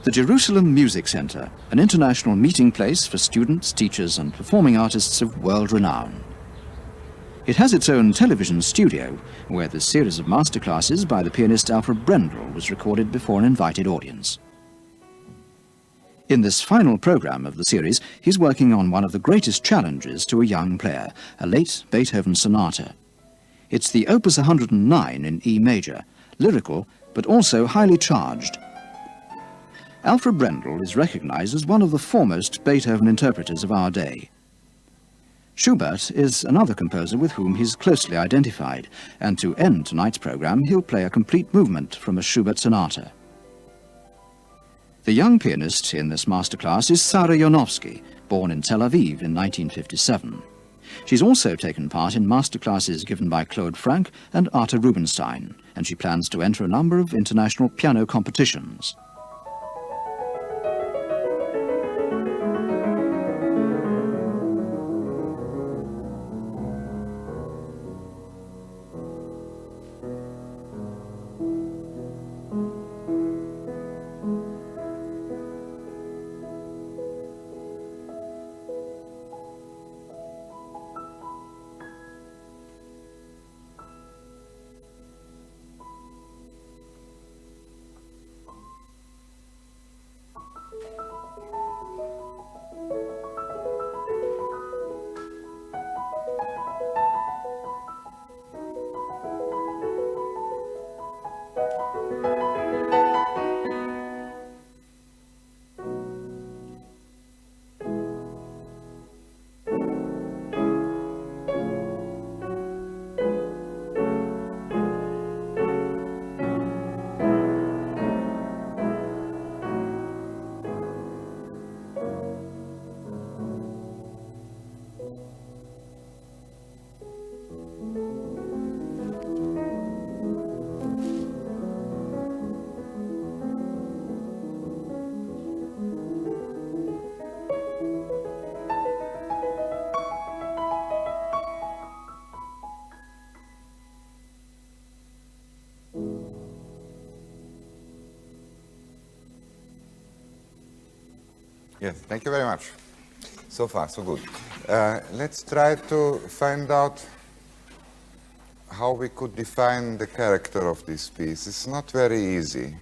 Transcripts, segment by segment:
The Jerusalem Music Center, an international meeting place for students, teachers and performing artists of world renown. It has its own television studio, where the series of masterclasses by the pianist Alfred Brendel was recorded before an invited audience. In this final program of the series, he's working on one of the greatest challenges to a young player, a late Beethoven sonata. It's the Opus 109 in E major, lyrical, but also highly charged. Alfred Brendel is recognized as one of the foremost Beethoven interpreters of our day. Schubert is another composer with whom he's closely identified, and to end tonight's program, he'll play a complete movement from a Schubert sonata. The young pianist in this masterclass is Sara Yanovsky, born in Tel Aviv in 1957. She's also taken part in masterclasses given by Claude Frank and Arthur Rubinstein, and she plans to enter a number of international piano competitions. Yes, thank you very much. So far, so good. Let's try to find out how we could define the character of this piece. It's not very easy.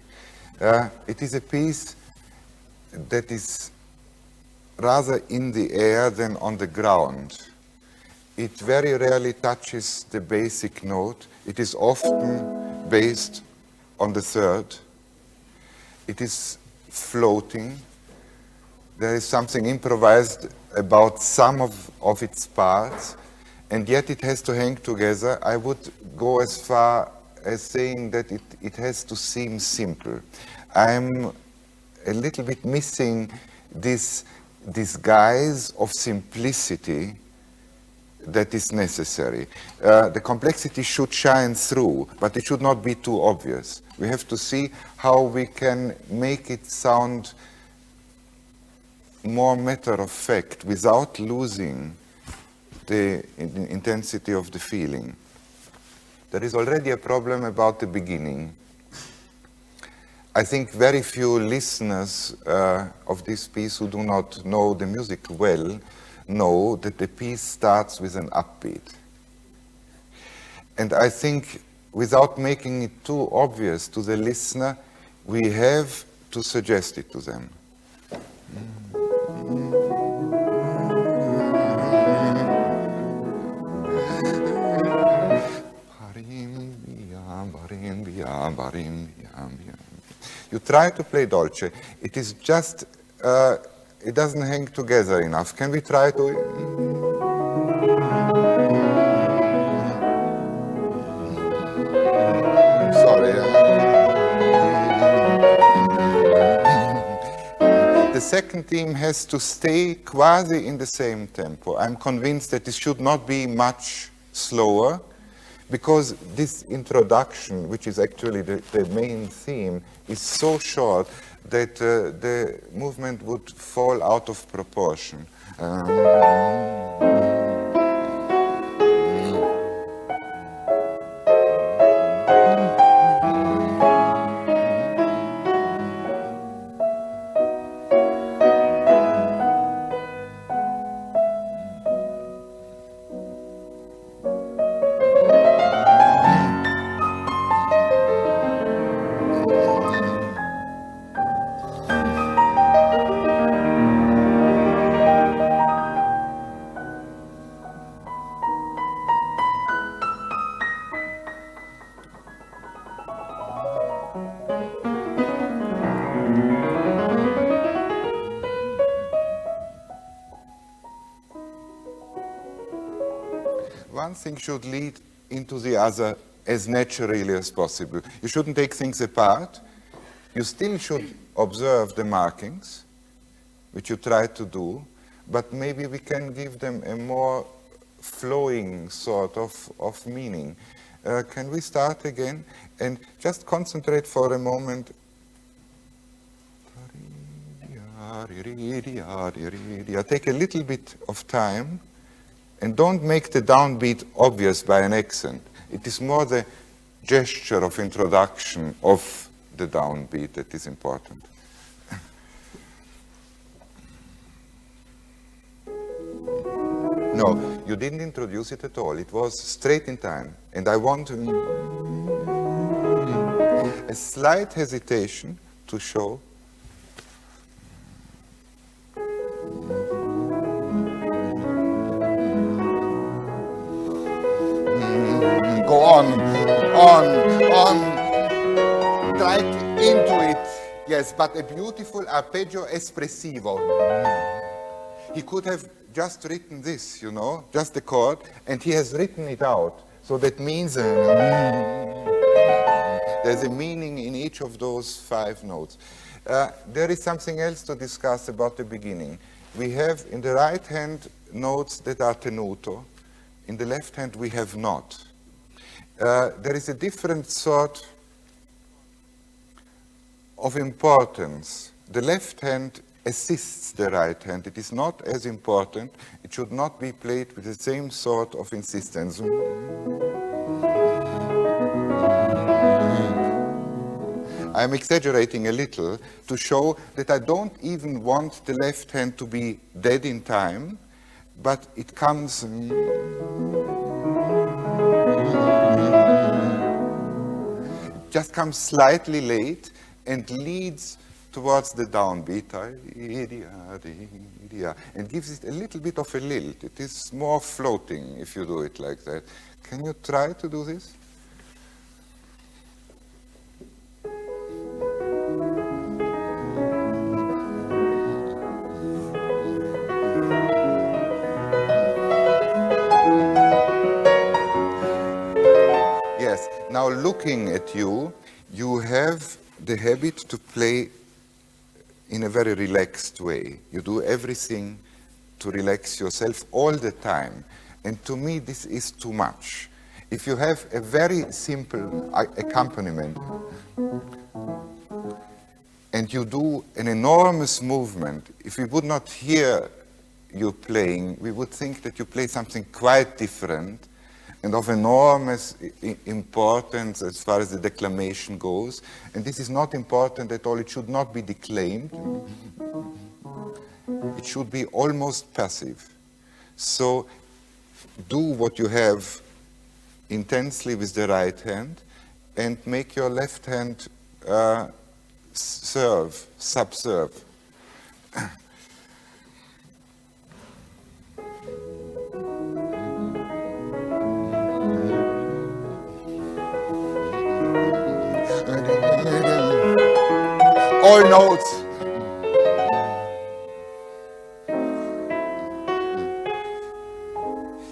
It is a piece that is rather in the air than on the ground. It very rarely touches the basic note. It is often based on the third. It is floating. There is something improvised about some of its parts, and yet it has to hang together. I would go as far as saying that it has to seem simple. I'm a little bit missing this disguise of simplicity that is necessary. The complexity should shine through, but it should not be too obvious. We have to see how we can make it sound more matter of fact without losing the intensity of the feeling. There is already a problem about the beginning. I think very few listeners of this piece who do not know the music well know that the piece starts with an upbeat. And I think without making it too obvious to the listener, we have to suggest it to them. You try to play dolce. It is just, it doesn't hang together enough. Can we try to... Sorry. The second theme has to stay quasi in the same tempo. I'm convinced that it should not be much slower, because this introduction, which is actually the main theme, is so short that the movement would fall out of proportion. one thing should lead into the other as naturally as possible. You shouldn't take things apart. You still should observe the markings, which you try to do, but maybe we can give them a more flowing sort of meaning. Can we start again? And just concentrate for a moment. Take a little bit of time and don't make the downbeat obvious by an accent. It is more the gesture of introduction of the downbeat that is important. No, you didn't introduce it at all. It was straight in time. And I want a slight hesitation to show. Go on. Strike into it. Yes, but a beautiful arpeggio espressivo. He could have just written this, you know, just the chord, and he has written it out. So that means there's a meaning in each of those 5 notes. There is something else to discuss about the beginning. We have in the right hand notes that are tenuto. In the left hand we have not. There is a different sort of importance. The left hand assists the right hand. It is not as important. It should not be played with the same sort of insistence. I'm exaggerating a little to show that I don't even want the left hand to be dead in time, but it comes just comes slightly late and leads towards the downbeat and gives it a little bit of a lilt. It is more floating if you do it like that. Can you try to do this? Yes, now looking at you, you have the habit to play in a very relaxed way. You do everything to relax yourself all the time. And to me, this is too much. If you have a very simple accompaniment and you do an enormous movement, if we would not hear you playing, we would think that you play something quite different and of enormous importance as far as the declamation goes. And this is not important at all. It should not be declaimed. It should be almost passive. So do what you have intensely with the right hand and make your left hand subserve. All notes.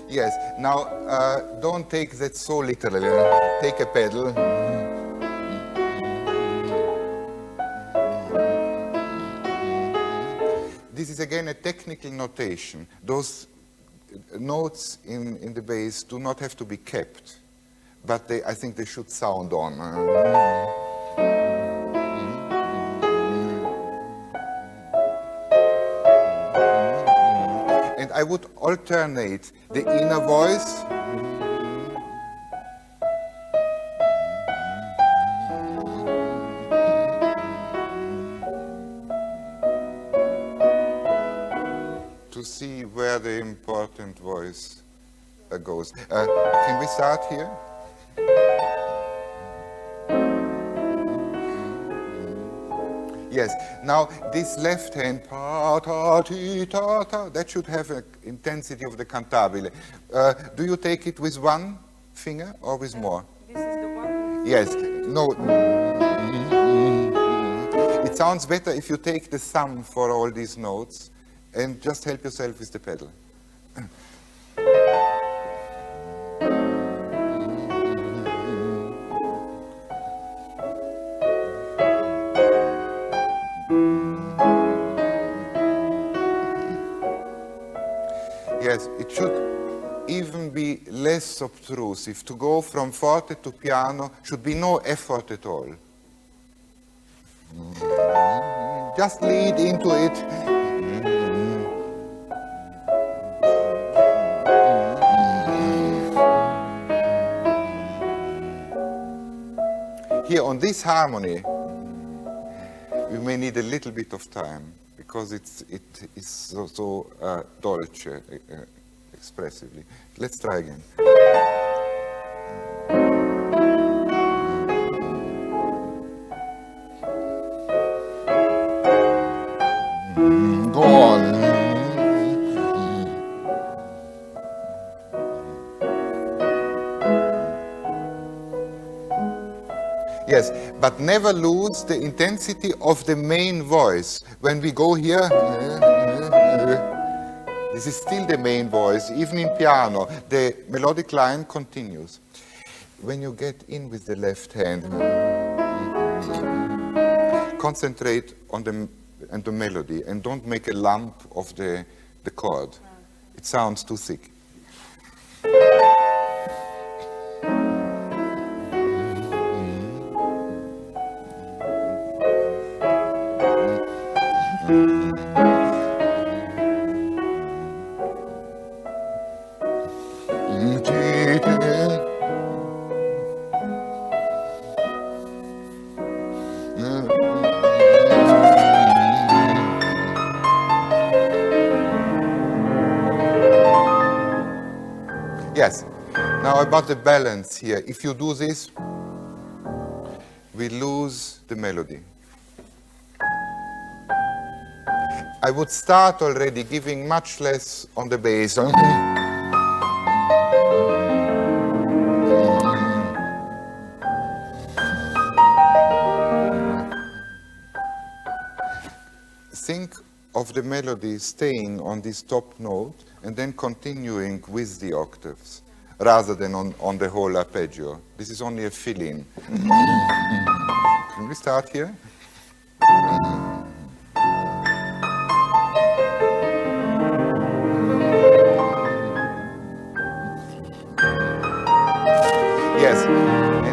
Yes, now don't take that so literally. Take a pedal. This is again a technical notation. Those notes in the bass do not have to be kept, but I think they should sound on. And I would alternate the inner voice to see where the important voice goes. Can we start here? Yes, now this left hand, that should have an intensity of the cantabile. Do you take it with one finger or with more? This is the one? Yes, no. It sounds better if you take the thumb for all these notes and just help yourself with the pedal. less obtrusive. To go from forte to piano should be no effort at all. Just lead into it. Here on this harmony, we may need a little bit of time because it is so dolce, expressively. Let's try again. Go on. Yes, but never lose the intensity of the main voice. When we go here, this is still the main voice, even in piano. The melodic line continues. When you get in with the left hand, concentrate on the melody and don't make a lump of the chord. It sounds too thick. Yes. Now about the balance here. If you do this, we lose the melody. I would start already giving much less on the bass. Think of the melody staying on this top note and then continuing with the octaves rather than on the whole arpeggio. This is only a fill-in. Can we start here? Yes,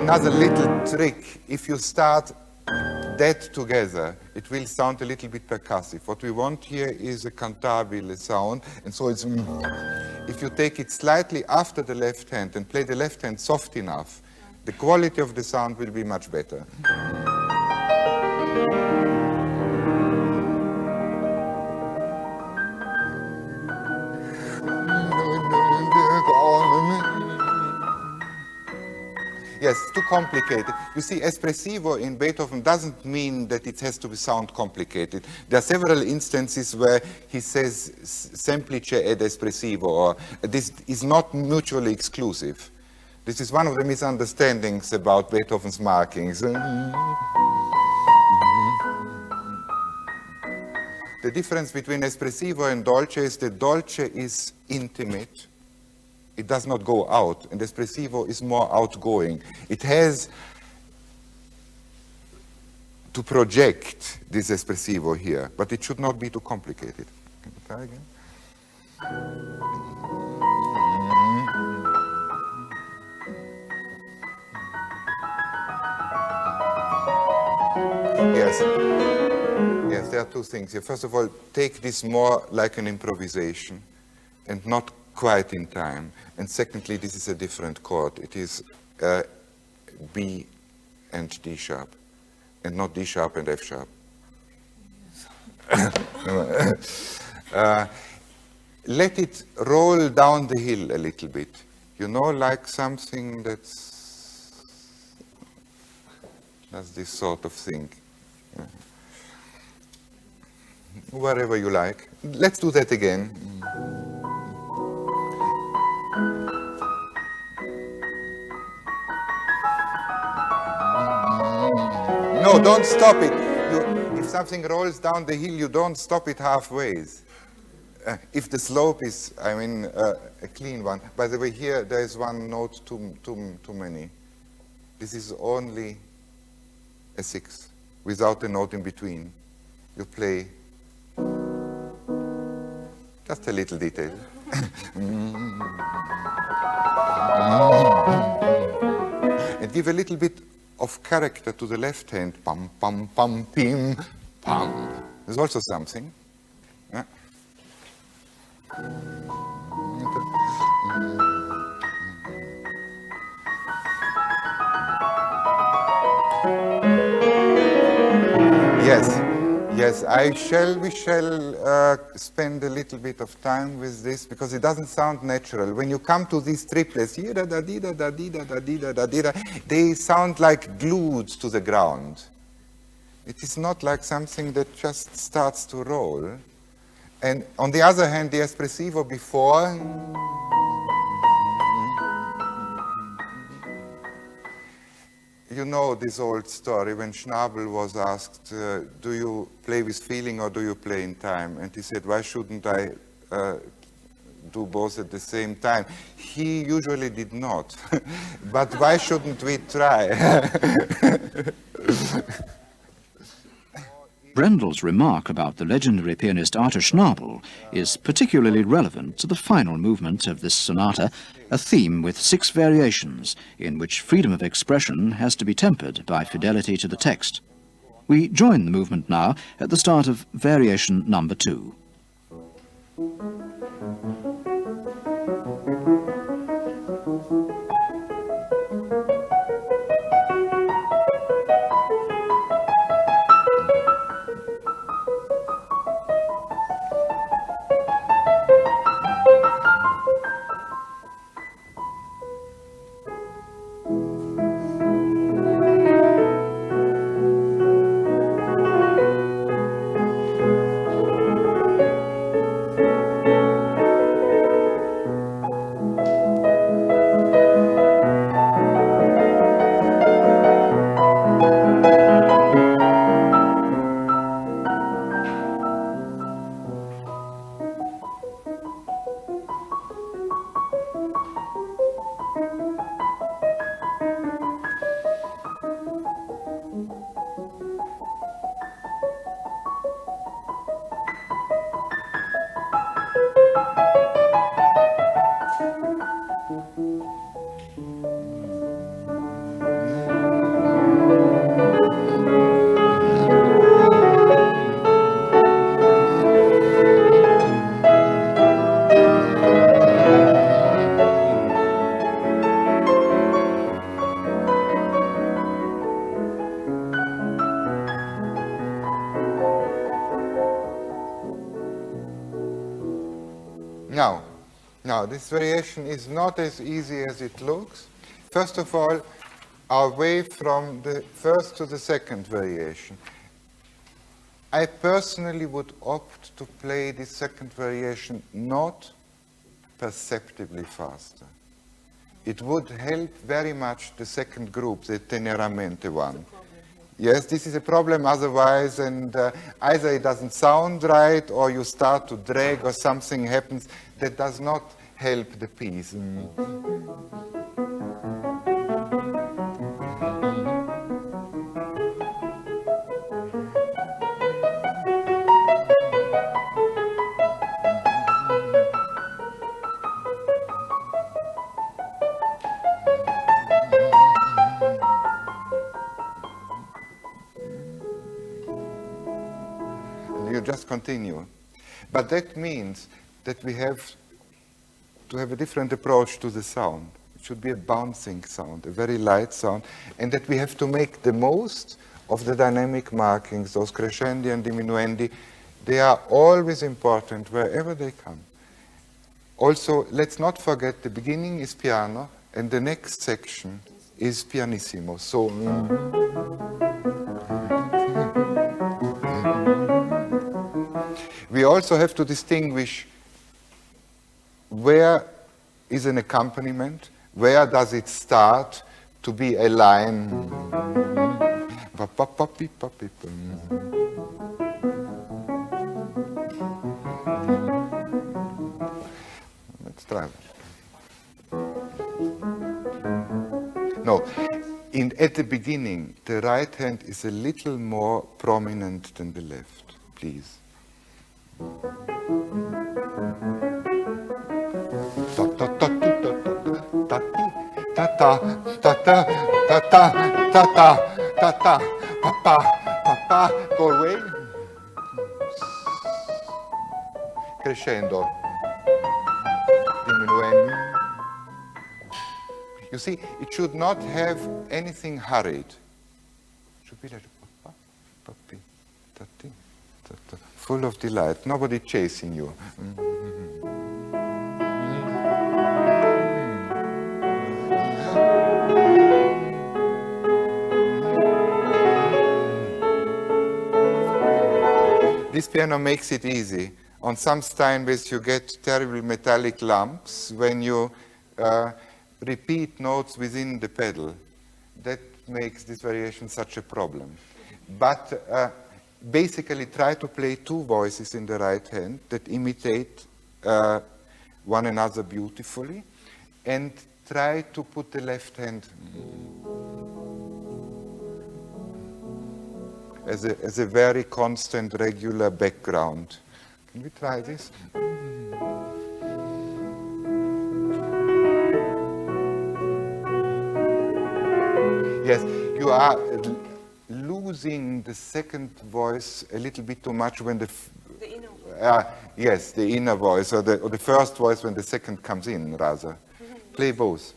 another little trick. If you start that together, it will sound a little bit percussive. What we want here is a cantabile sound, and so it's if you take it slightly after the left hand and play the left hand soft enough, the quality of the sound will be much better. Yes, too complicated. You see, espressivo in Beethoven doesn't mean that it has to sound complicated. There are several instances where he says semplice ed espressivo, or this is not mutually exclusive. This is one of the misunderstandings about Beethoven's markings. The difference between espressivo and dolce is that dolce is intimate. It does not go out, and espressivo is more outgoing. It has to project this espressivo here, but it should not be too complicated. Can you try again? Yes. Yes, there are two things here. First of all, take this more like an improvisation and not quite in time. And secondly, this is a different chord. It is B and D sharp, and not D sharp and F sharp. Let it roll down the hill a little bit. You know, like something does this sort of thing. Wherever you like. Let's do that again. No, don't stop it. If something rolls down the hill, you don't stop it halfway. If the slope is, a clean one. By the way, here there is one note too many. This is only a 6, without a note in between. You play Just a little detail. And give a little bit of character to the left hand. Pam, pam, pam, pim, pam. There's also something. Yeah. Yes, yes, we shall spend a little bit of time with this because it doesn't sound natural. When you come to these triplets, they sound like glued to the ground. It is not like something that just starts to roll. And on the other hand, the espressivo before, you know this old story when Schnabel was asked, do you play with feeling or do you play in time? And he said, why shouldn't I do both at the same time? He usually did not. But why shouldn't we try? Brendel's remark about the legendary pianist Arthur Schnabel is particularly relevant to the final movement of this sonata, a theme with 6 variations, in which freedom of expression has to be tempered by fidelity to the text. We join the movement now at the start of variation number 2. Now, this variation is not as easy as it looks. First of all, our way from the first to the second variation. I personally would opt to play the second variation not perceptibly faster. It would help very much the second group, the teneramente one. Yes, this is a problem otherwise, and either it doesn't sound right or you start to drag or something happens that does not help the piece. You just continue. But that means that we have to have a different approach to the sound. It should be a bouncing sound, a very light sound, and that we have to make the most of the dynamic markings, those crescendi and diminuendi. They are always important wherever they come. Also, let's not forget the beginning is piano and the next section is pianissimo. So, we also have to distinguish where is an accompaniment, where does it start to be a line. Let's try it. No, at the beginning, the right hand is a little more prominent than the left, please. ta ta ta ta ta ta ta ta ta pa pa pa. Go away. Crescendo. Diminuendo. You see, it should not have anything hurried. It should be like pa pa pa ta ti ta ta. Full of delight. Nobody chasing you. This piano makes it easy. On some Steinways you get terrible metallic lumps when you repeat notes within the pedal. That makes this variation such a problem. But basically try to play two voices in the right hand that imitate one another beautifully, and try to put the left hand as a very constant, regular background. Can we try this? Yes, you are losing the second voice a little bit too much when the inner voice. yes, the inner voice, or the first voice when the second comes in, rather. Play both.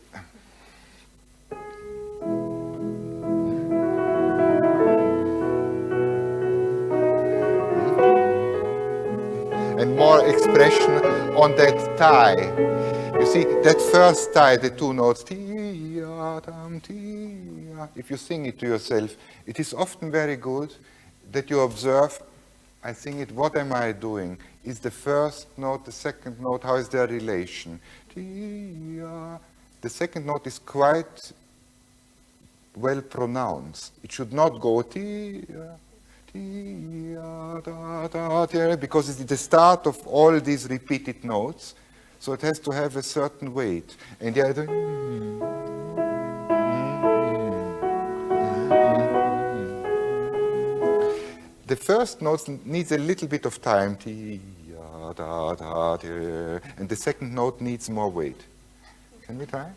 And more expression on that tie. You see, that first tie, the two notes, if you sing it to yourself, it is often very good that you observe, I sing it, what am I doing? Is the first note, the second note, how is their relation? The second note is quite well pronounced. It should not go because it's the start of all these repeated notes, so it has to have a certain weight. And the other, the first note needs a little bit of time, and the second note needs more weight. Can we try?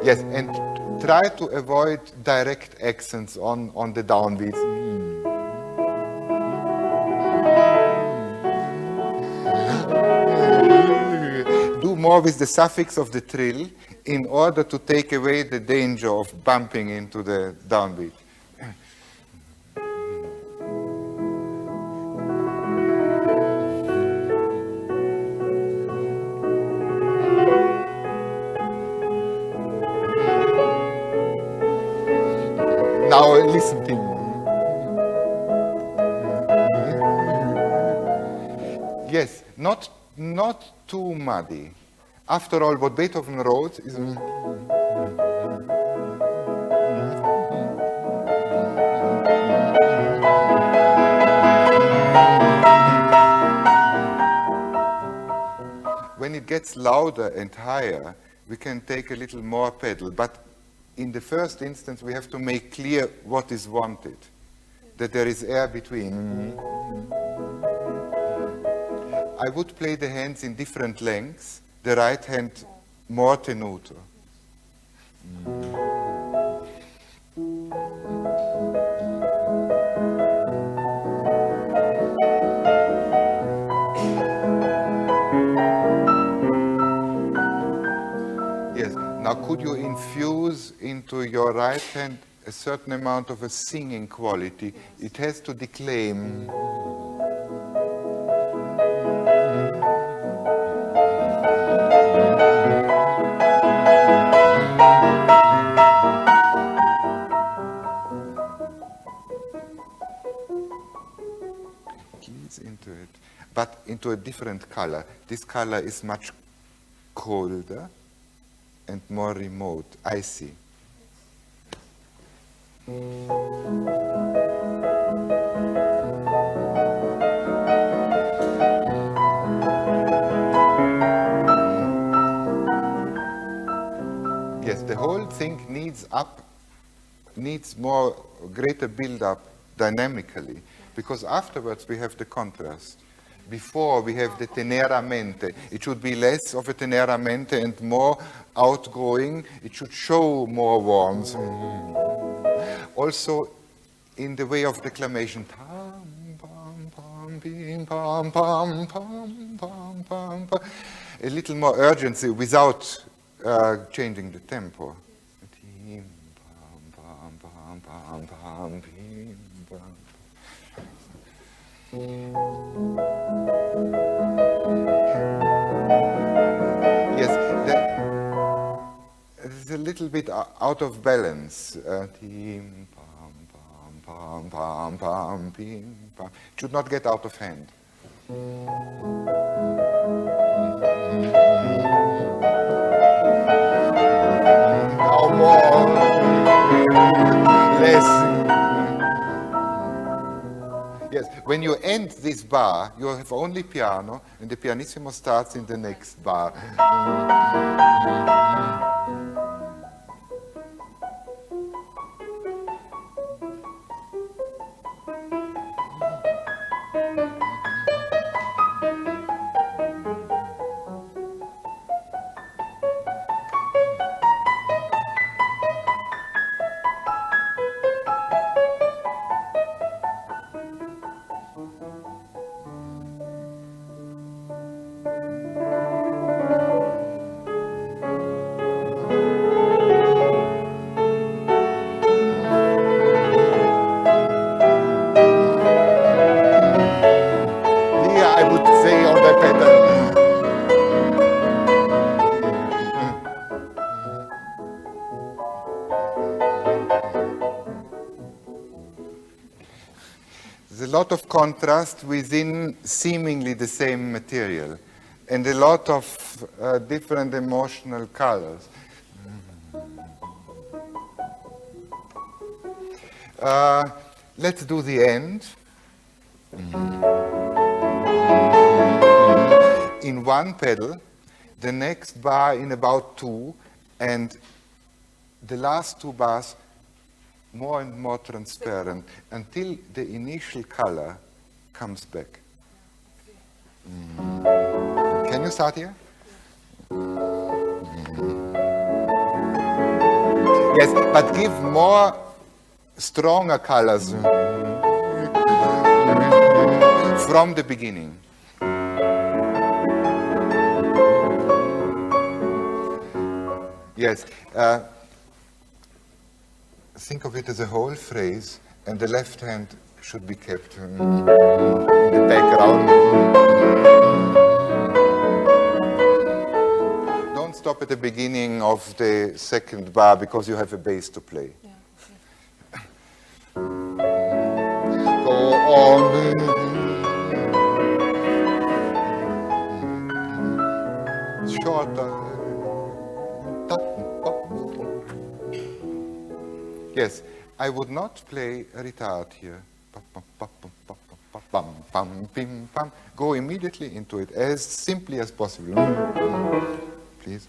Yes, and try to avoid direct accents on the downbeats. Do more with the suffix of the trill in order to take away the danger of bumping into the downbeat. Now listen to me. Yes, not too muddy. After all, what Beethoven wrote is when it gets louder and higher, we can take a little more pedal, but in the first instance, we have to make clear what is wanted, that there is air between. I would play the hands in different lengths, the right hand more tenuto. Yes, now could you infuse into your right hand a certain amount of a singing quality? It has to declaim. Into it, but into a different color. This color is much colder and more remote, icy. Yes, the whole thing needs up needs greater build-up dynamically, because afterwards we have the contrast. Before we have the teneramente. It should be less of a teneramente and more outgoing. It should show more warmth. Also, in the way of declamation, a little more urgency without changing the tempo. Yes, it's a little bit out of balance. It should not get out of hand. Now more, less. Yes, when you end this bar, you have only piano, and the pianissimo starts in the next bar. There's a lot of contrast within seemingly the same material, and a lot of different emotional colors. Let's do the end. In one pedal, the next bar in about two, and the last two bars more and more transparent until the initial color comes back. Can you start here? Yes, but give more stronger colors from the beginning. Yes. Think of it as a whole phrase, and the left hand should be kept in the background. Don't stop at the beginning of the second bar because you have a bass to play. Yeah. Go on. Shorter. Yes, I would not play a retard here. Go immediately into it as simply as possible. Please.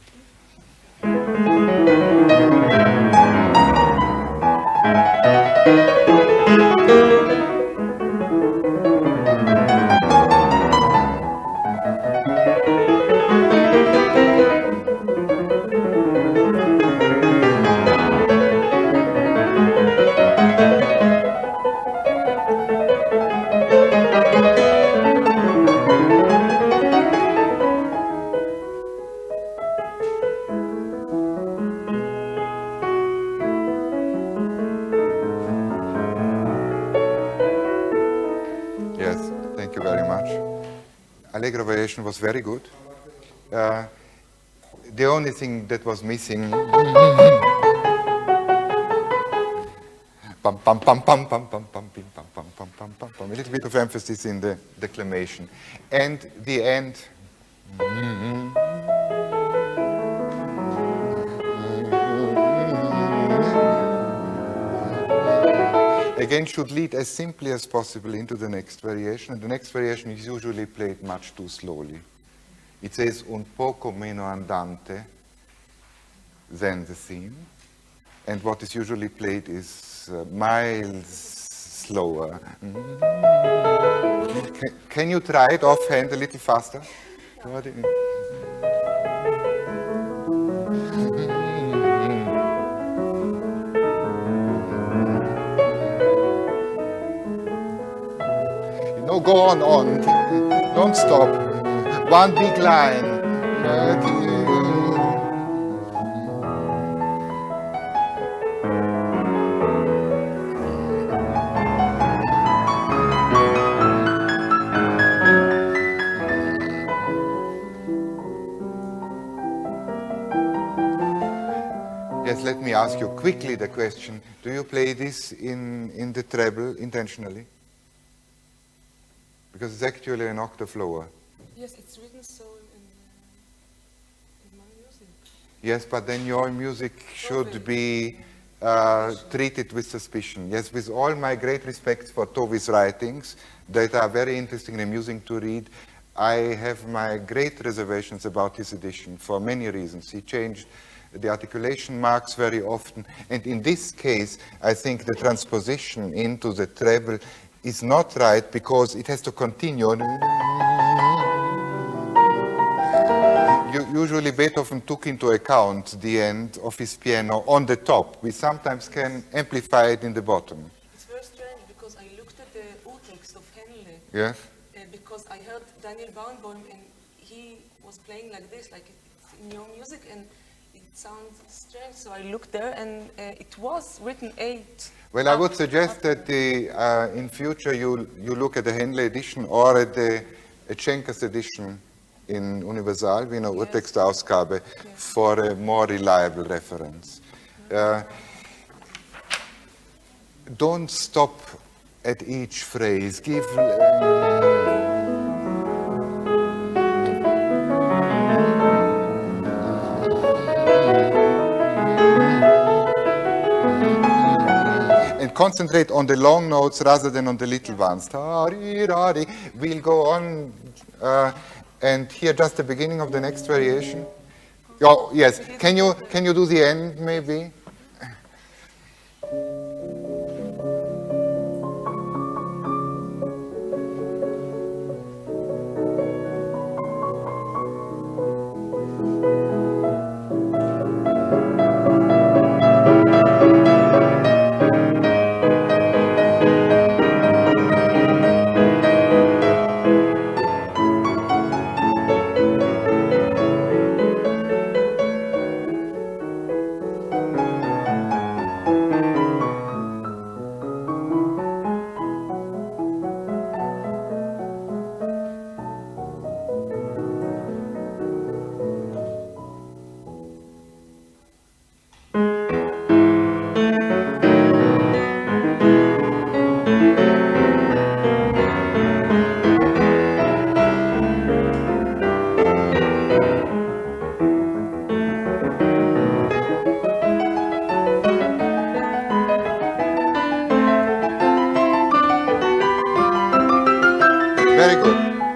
Yes, thank you very much. Allegro variation was very good. The only thing that was missing, pam pam pam pam pam pam pam pim, pam pam pam pam pam pam, a little bit of emphasis in the declamation, and the end. Again, should lead as simply as possible into the next variation, and the next variation is usually played much too slowly. It says un poco meno andante than the theme, and what is usually played is miles slower. Can you try it offhand a little faster? No, go on. Don't stop. One big line. Yes, let me ask you quickly the question. Do you play this in the treble intentionally? Because it's actually an octave lower. Yes, it's written so in my music. Yes, but then your music should be treated with suspicion. Yes, with all my great respect for Tovi's writings, that are very interesting and amusing to read, I have my great reservations about his edition for many reasons. He changed the articulation marks very often, and in this case, I think the transposition into the treble is not right because it has to continue. Usually Beethoven took into account the end of his piano on the top. We sometimes can amplify it in the bottom. It's very strange because I looked at the Urtext of Henle. Yes? Because I heard Daniel Barenboim and he was playing like this, like it's in your music, and it sounds strange. So I looked there and it was written 8. Well, I would suggest that in future you look at the Henle edition or at the Schenker's edition in Universal, Wiener Urtextausgabe, for a more reliable reference. Don't stop at each phrase. Give. And concentrate on the long notes rather than on the little ones. We'll go on. And here, just the beginning of the next variation. Oh, yes. Can you do the end, maybe?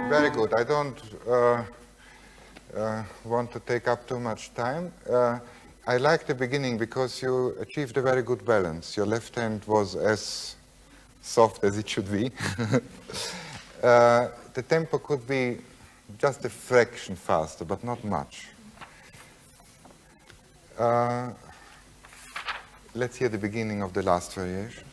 Very good. I don't want to take up too much time. I like the beginning because you achieved a very good balance. Your left hand was as soft as it should be. The tempo could be just a fraction faster, but not much. Let's hear the beginning of the last variation.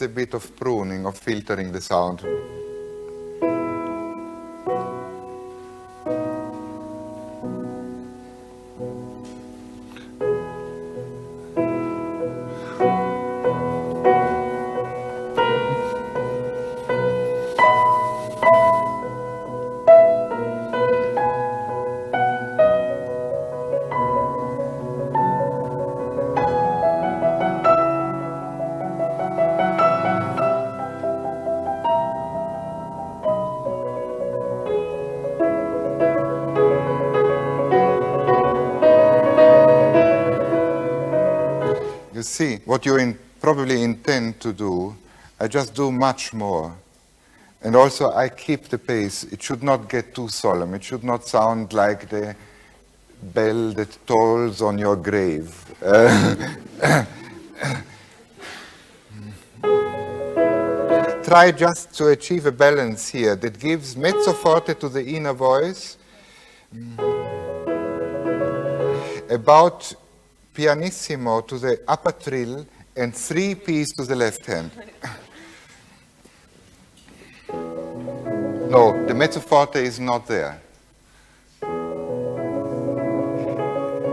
a bit of pruning, of filtering the sound. You see, what you probably intend to do, I just do much more. And also I keep the pace. It should not get too solemn. It should not sound like the bell that tolls on your grave. Try just to achieve a balance here that gives mezzo forte to the inner voice, about pianissimo to the upper trill, and 3-piece to the left hand. No, the mezzo forte is not there.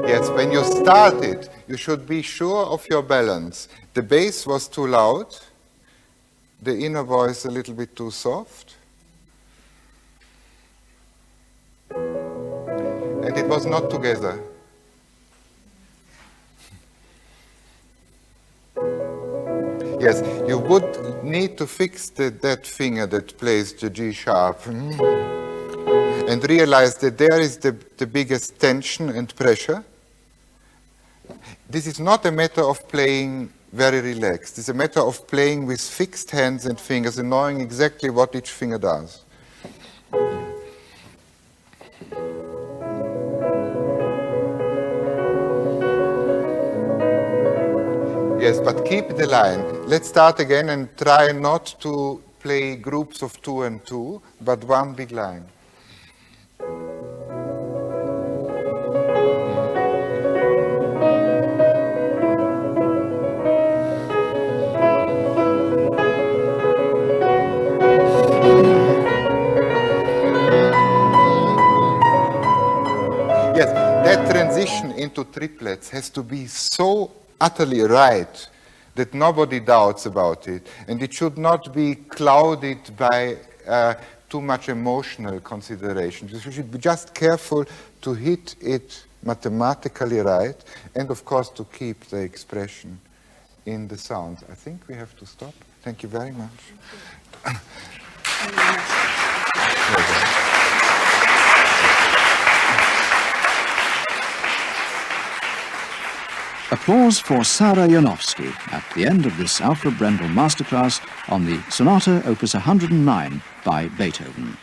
Yes, when you start it, you should be sure of your balance. The bass was too loud, the inner voice a little bit too soft, and it was not together. Yes, you would need to fix that finger that plays the G sharp and realize that there is the biggest tension and pressure. This is not a matter of playing very relaxed. It's a matter of playing with fixed hands and fingers and knowing exactly what each finger does. Yes, but keep the line. Let's start again and try not to play groups of 2 and 2, but one big line. Yes, that transition into triplets has to be so utterly right that nobody doubts about it, and it should not be clouded by too much emotional consideration. You should be just careful to hit it mathematically right, and of course to keep the expression in the sounds. I think we have to stop. Thank you very much. Applause for Sara Yanovsky at the end of this Alfred Brendel masterclass on the Sonata Opus 109 by Beethoven.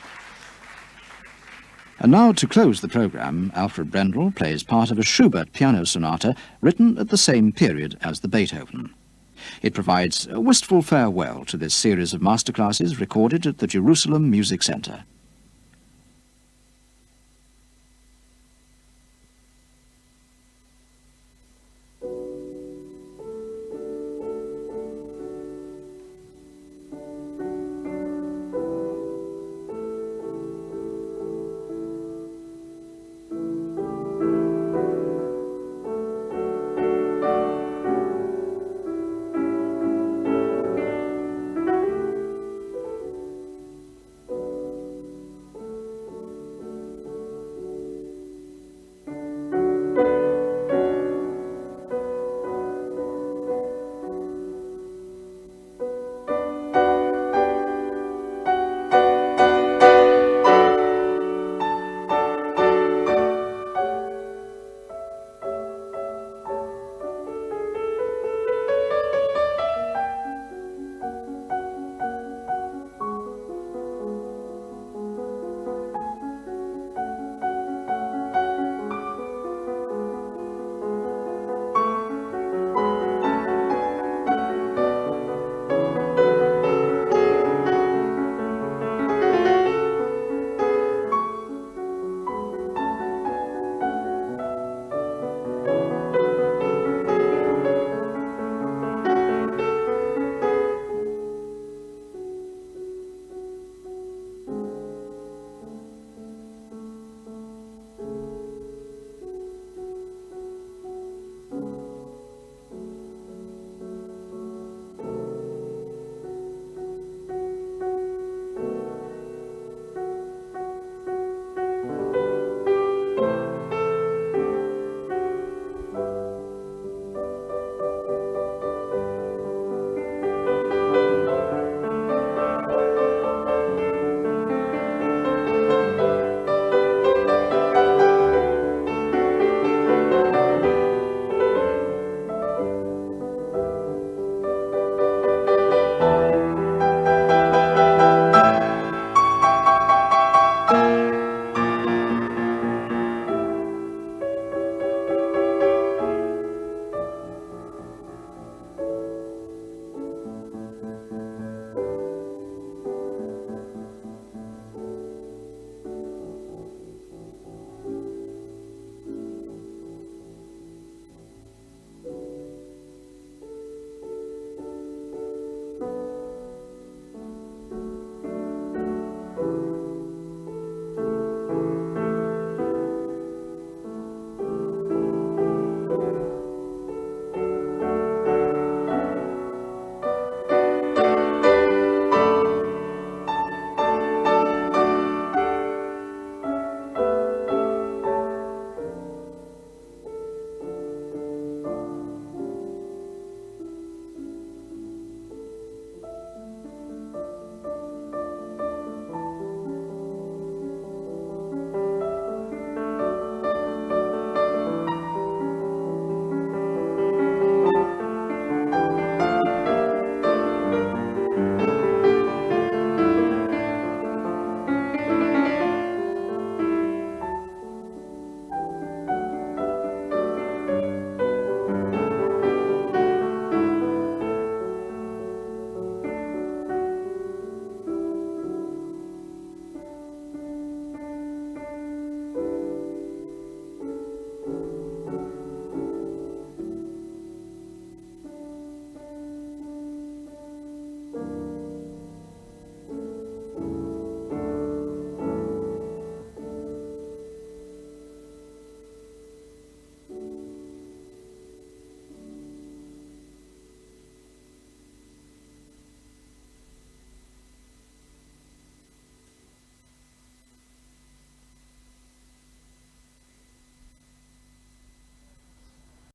And now, to close the programme, Alfred Brendel plays part of a Schubert piano sonata written at the same period as the Beethoven. It provides a wistful farewell to this series of masterclasses recorded at the Jerusalem Music Centre.